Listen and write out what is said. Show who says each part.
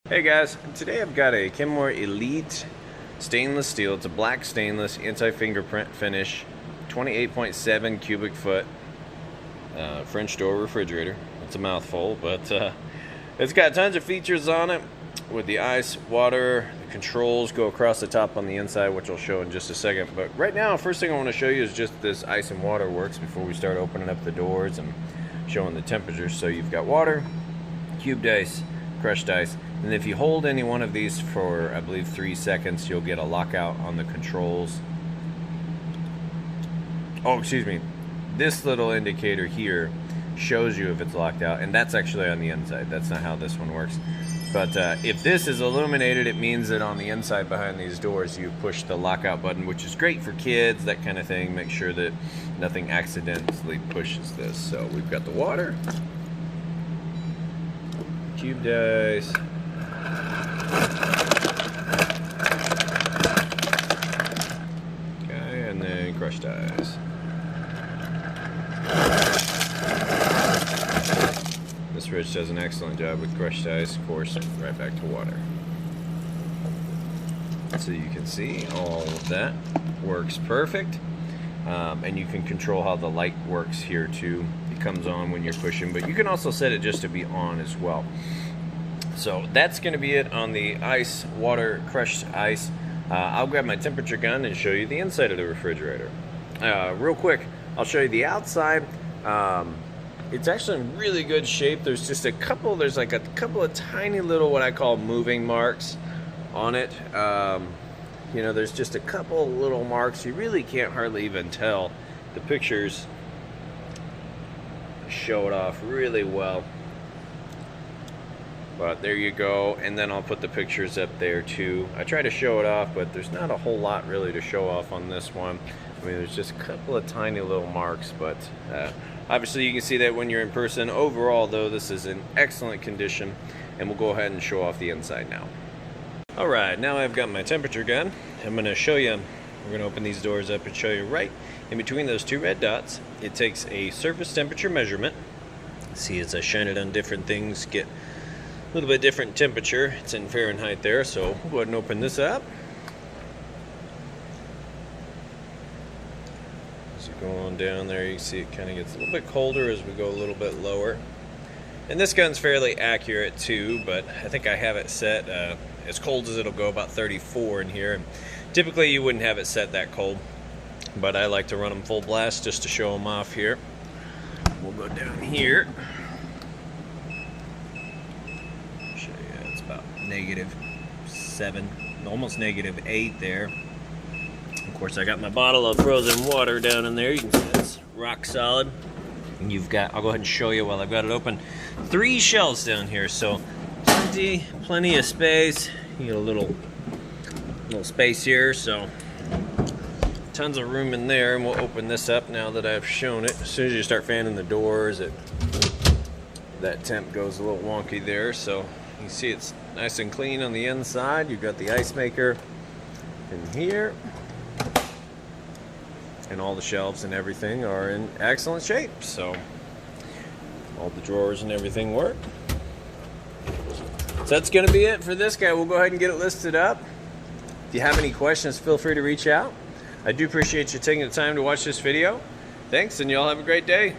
Speaker 1: Hey guys, today I've got a Kenmore Elite stainless steel. It's a black stainless anti-fingerprint finish, 28.7 cubic foot French door refrigerator. It's a mouthful, but it's got tons of features on it with the ice, water, the controls go across the top on the inside, which I'll show in just a second. But right now, first thing I want to show you is just this ice and water works before we start opening up the doors and showing the temperatures. So you've got water, cubed ice, crushed ice, and if you hold any one of these for, I believe, 3 seconds, you'll get a lockout on the controls. Oh, excuse me. This little indicator here shows you if it's locked out, and that's actually on the inside. That's not how this one works. But if this is illuminated, it means that on the inside behind these doors, you push the lockout button, which is great for kids, that kind of thing. Make sure that nothing accidentally pushes this. So we've got the water, cubed ice, okay, and then crushed ice. This fridge does an excellent job with crushed ice. Of course, right back to water. So you can see all of that works perfect. And you can control how the light works here too. It comes on when you're pushing, but you can also set it just to be on as well. So that's going to be it on the ice, water, crushed ice. I'll grab my temperature gun and show you the inside of the refrigerator. Real quick, I'll show you the outside. It's actually in really good shape. There's just a couple, there's like a couple of tiny little what I call moving marks on it. You know, there's just a couple little marks. You really can't hardly even tell. The pictures show it off really well. But there you go, and then I'll put the pictures up there too. I try to show it off, but there's not a whole lot really to show off on this one. I mean, there's just a couple of tiny little marks, but obviously you can see that when you're in person. Overall though, this is in excellent condition, and we'll go ahead and show off the inside now. Alright, now I've got my temperature gun. I'm going to show you, we're going to open these doors up and show you right in between those two red dots. It takes a surface temperature measurement. See, as I shine it on different things, get a little bit different temperature. It's in Fahrenheit there, so we'll go ahead and open this up. As you go on down there, you can see it kind of gets a little bit colder as we go a little bit lower. And this gun's fairly accurate too, but I think I have it set as cold as it'll go, about 34 in here. And typically you wouldn't have it set that cold, but I like to run them full blast just to show them off here. We'll go down here. About -7, almost -8 there. Of course, I got my bottle of frozen water down in there. You can see it's rock solid. And you've got, I'll go ahead and show you while I've got it open, 3 shelves down here, so plenty of space. You get a little space here, so tons of room in there. And we'll open this up now that I've shown it. As soon as you start fanning the doors, that temp goes a little wonky there, so you can see it's nice and clean on the inside. You've got the ice maker in here, and all the shelves and everything are in excellent shape, so all the drawers and everything work. So that's going to be it for this guy. We'll go ahead and get it listed up. If you have any questions, feel free to reach out. I do appreciate you taking the time to watch this video. Thanks, and y'all have a great day.